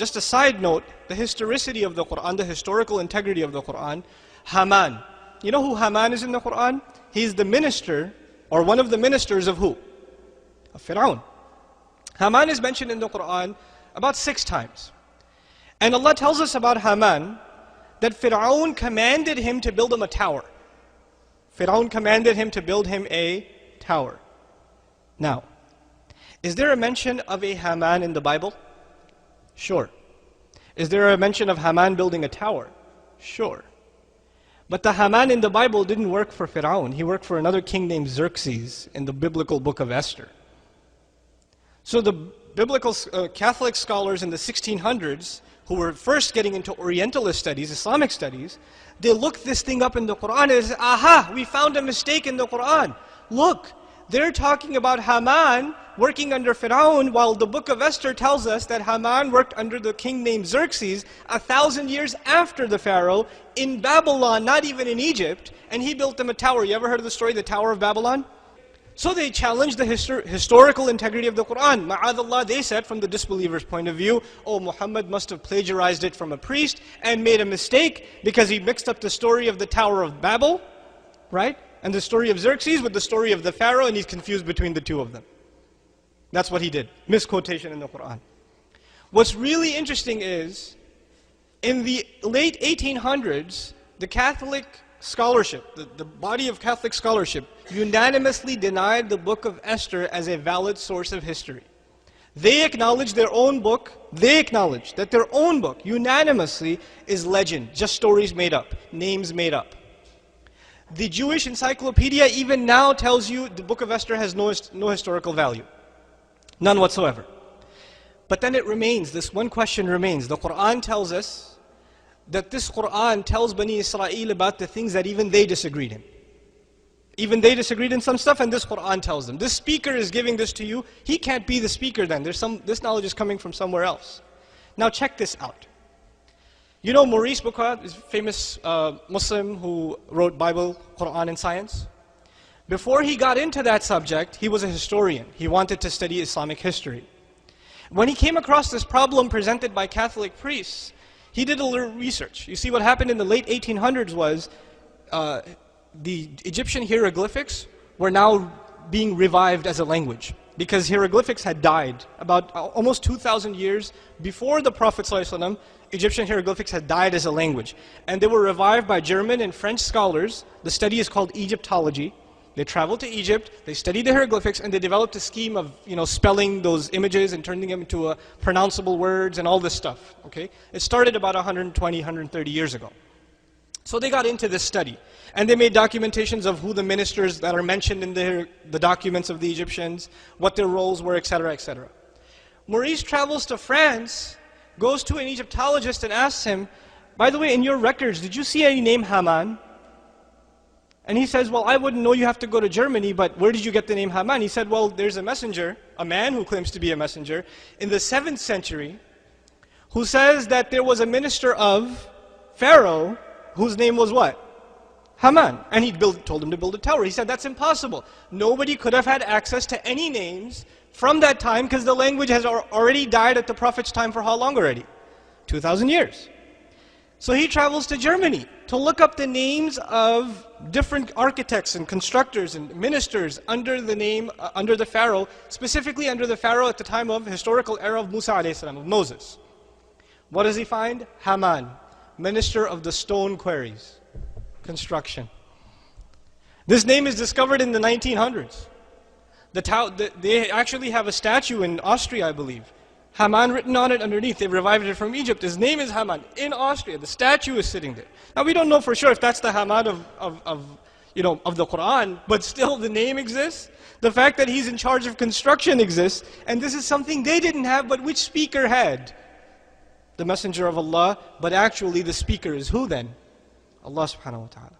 just a side note, the historicity of the Quran, the historical integrity of the Quran, Haman. You know who Haman is in the Quran? He's the minister, or one of the ministers of who? Of Fir'aun. Haman is mentioned in the Quran about 6 times. And Allah tells us about Haman that Fir'aun commanded him to build him a tower. Fir'aun commanded him to build him a tower. Now, is there a mention of a Haman in the Bible? Sure. Is there a mention of Haman building a tower? Sure. But the Haman in the Bible didn't work for Fir'aun. He worked for another king named Xerxes in the biblical book of Esther. So the biblical Catholic scholars in the 1600s, who were first getting into Orientalist studies, Islamic studies, they looked this thing up in the Quran and said, aha, we found a mistake in the Quran. Look, they're talking about Haman working under Fir'aun, while the book of Esther tells us that Haman worked under the king named Xerxes 1,000 years after the Pharaoh in Babylon, not even in Egypt, and he built them a tower. You ever heard of the story, the Tower of Babylon? So they challenged the historical integrity of the Quran. Ma'adallah, they said from the disbeliever's point of view, oh, Muhammad must have plagiarized it from a priest and made a mistake because he mixed up the story of the Tower of Babel, right? And the story of Xerxes with the story of the Pharaoh, and he's confused between the two of them. That's what he did. Misquotation in the Quran. What's really interesting is, in the late 1800s, the Catholic scholarship, the body of Catholic scholarship, unanimously denied the book of Esther as a valid source of history. They acknowledged their own book, they acknowledged that their own book, unanimously, is legend, just stories made up, names made up. The Jewish encyclopedia even now tells you the book of Esther has no historical value. None whatsoever. But then it remains, this one question remains. The Quran tells us that this Quran tells Bani Israel about the things that even they disagreed in. Even they disagreed in some stuff, and this Quran tells them. This speaker is giving this to you. He can't be the speaker then. This knowledge is coming from somewhere else. Now check this out. You know Maurice Bucaille is a famous Muslim who wrote Bible, Quran, and science? Before he got into that subject, he was a historian. He wanted to study Islamic history. When he came across this problem presented by Catholic priests, he did a little research. You see, what happened in the late 1800s was the Egyptian hieroglyphics were now being revived as a language, because hieroglyphics had died. About almost 2,000 years before the Prophet ﷺ, Egyptian hieroglyphics had died as a language. And they were revived by German and French scholars. The study is called Egyptology. They traveled to Egypt, they studied the hieroglyphics, and they developed a scheme of, spelling those images and turning them into pronounceable words and all this stuff. Okay? It started about 120, 130 years ago. So they got into this study, and they made documentations of who the ministers that are mentioned in the documents of the Egyptians, what their roles were, etc., etc. Maurice travels to France, goes to an Egyptologist and asks him, by the way, in your records, did you see any name Haman? And he says, well, I wouldn't know, you have to go to Germany, but where did you get the name Haman? He said, well, there's a messenger, a man who claims to be a messenger, in the 7th century, who says that there was a minister of Pharaoh, whose name was what? Haman. And he told him to build a tower. He said, that's impossible. Nobody could have had access to any names from that time, because the language has already died at the Prophet's time for how long already? 2,000 years. So he travels to Germany to look up the names of different architects and constructors and ministers under the name, under the Pharaoh, specifically under the Pharaoh at the time of historical era of Musa alayhi salam, of Moses. What does he find? Haman, minister of the stone quarries, construction. This name is discovered in the 1900s. They actually have a statue in Austria, I believe. Haman written on it underneath. They revived it from Egypt. His name is Haman in Austria. The statue is sitting there. Now we don't know for sure if that's the Haman of the Quran, but still the name exists. The fact that he's in charge of construction exists, and this is something they didn't have, but which speaker had? The Messenger of Allah, but actually the speaker is who then? Allah subhanahu wa ta'ala.